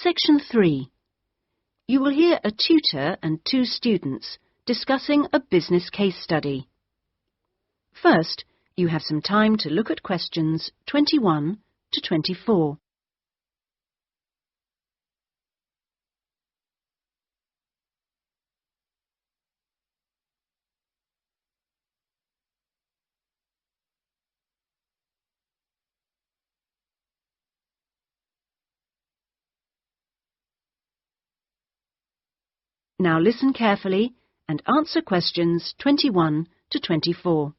Section 3. You will hear a tutor and 2 students discussing a business case study. First, you have some time to look at questions 21 to 24. Now listen carefully and answer questions 21 to 24.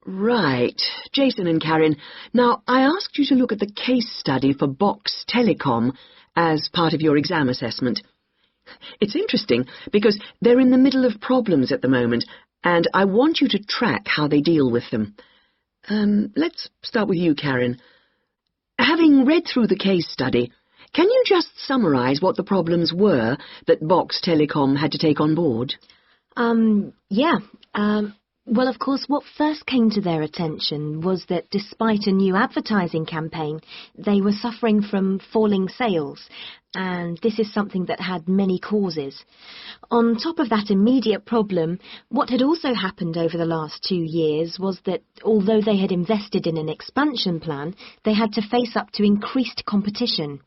Right, Jason and Karen. Now, I asked you to look at the case study for Box Telecom as part of your exam assessment. It's interesting because they're in the middle of problems at the moment, and I want you to track how they deal with them. Let's start with you, Karen. Having read through the case study, can you just summarise what the problems were that Box Telecom had to take on board? Well, of course, what first came to their attention was that despite a new advertising campaign, they were suffering from falling sales, and this is something that had many causes. On top of that immediate problem, what had also happened over the last 2 years was that although they had invested in an expansion plan, they had to face up to increased competition.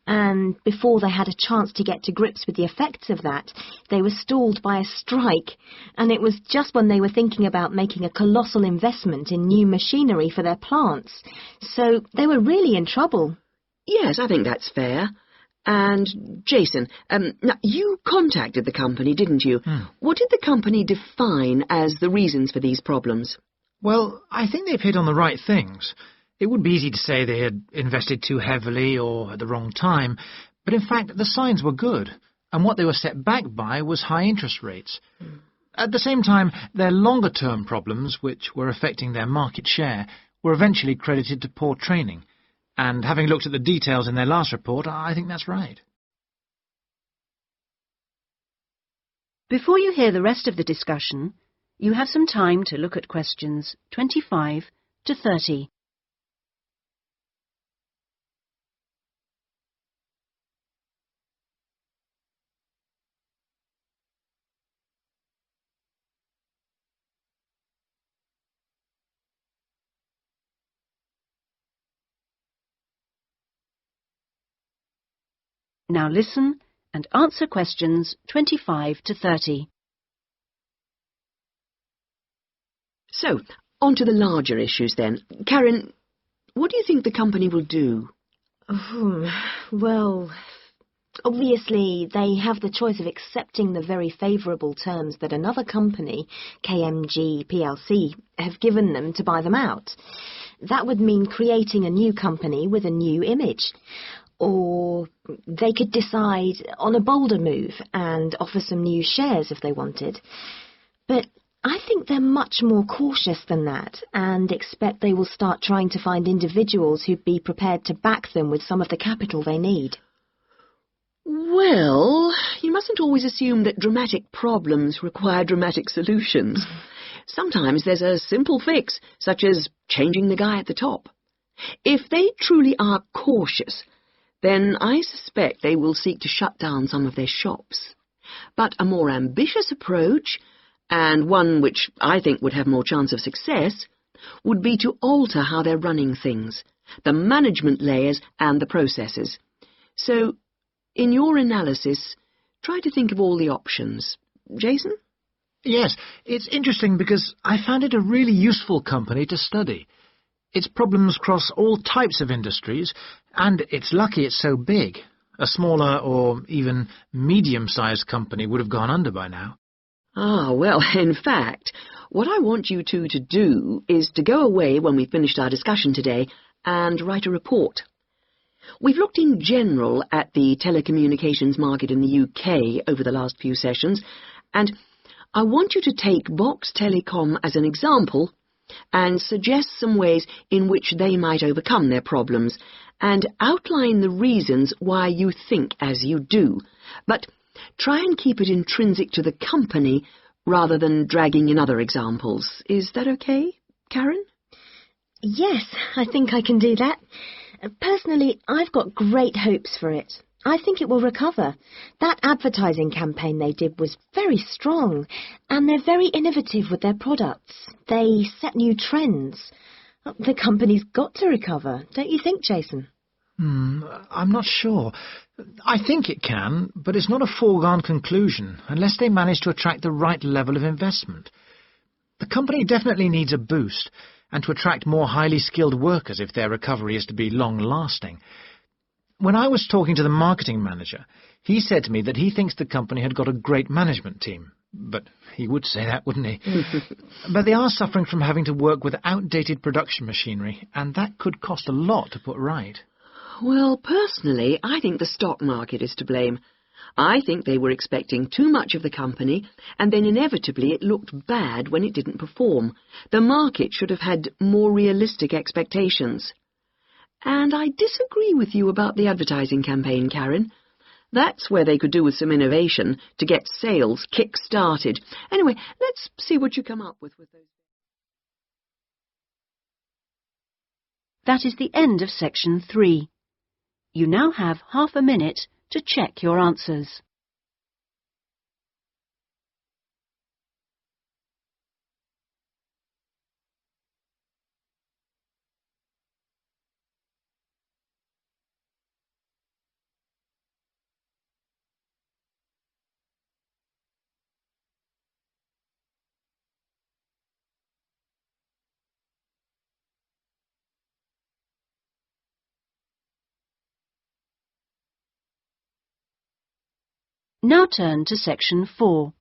And before they had a chance to get to grips with the effects of that, they were stalled by a strike, and it was just when they were thinking about making a colossal investment in new machinery for their plants. So they were really in trouble. Yes, I think that's fair. And, Jason, now you contacted the company, didn't you? What did the company define as the reasons for these problems? Well, I think they've hit on the right things. It would be easy to say they had invested too heavily or at the wrong time, but in fact the signs were good, and what they were set back by was high interest rates. At the same time, their longer-term problems, which were affecting their market share, were eventually credited to poor training, and having looked at the details in their last report, I think that's right. Before you hear the rest of the discussion, you have some time to look at questions 25 to 30. Now listen and answer questions 25 to 30. So, on to the larger issues then. Karen, what do you think the company will do? Well, obviously they have the choice of accepting the very favourable terms that another company, KMG plc, have given them to buy them out. That would mean creating a new company with a new image. Or they could decide on a bolder move and offer some new shares if they wanted. But I think they're much more cautious than that and expect they will start trying to find individuals who'd be prepared to back them with some of the capital they need. Well, you mustn't always assume that dramatic problems require dramatic solutions. Sometimes there's a simple fix, such as changing the guy at the top. If they truly are cautious, then I suspect they will seek to shut down some of their shops. But a more ambitious approach, and one which I think would have more chance of success, would be to alter how they're running things, the management layers and the processes. So, in your analysis, try to think of all the options. Jason? Yes, it's interesting because I found it a really useful company to study. Its problems cross all types of industries, and it's lucky it's so big. A smaller or even medium-sized company would have gone under by now. Well, in fact, what I want you two to do is to go away when we've finished our discussion today and write a report. We've looked in general at the telecommunications market in the UK over the last few sessions, and I want you to take Box Telecom as an example and suggest some ways in which they might overcome their problems, and outline the reasons why you think as you do. But try and keep it intrinsic to the company rather than dragging in other examples. Is that okay, Karen? Yes, I think I can do that. Personally, I've got great hopes for it. I think it will recover. That advertising campaign they did was very strong, and they're very innovative with their products. They set new trends. The company's got to recover, don't you think, Jason? I'm not sure. I think it can, but it's not a foregone conclusion unless they manage to attract the right level of investment. The company definitely needs a boost, and to attract more highly skilled workers if their recovery is to be long-lasting. When I was talking to the marketing manager, he said to me that he thinks the company had got a great management team. But he would say that, wouldn't he? But they are suffering from having to work with outdated production machinery, and that could cost a lot to put right. Well, personally, I think the stock market is to blame. I think they were expecting too much of the company, and then inevitably it looked bad when it didn't perform. The market should have had more realistic expectations. And I disagree with you about the advertising campaign, Karen. That's where they could do with some innovation to get sales kick-started. Anyway, let's see what you come up with those. That is the end of section 3. You now have half a minute to check your answers. Now turn to section 4.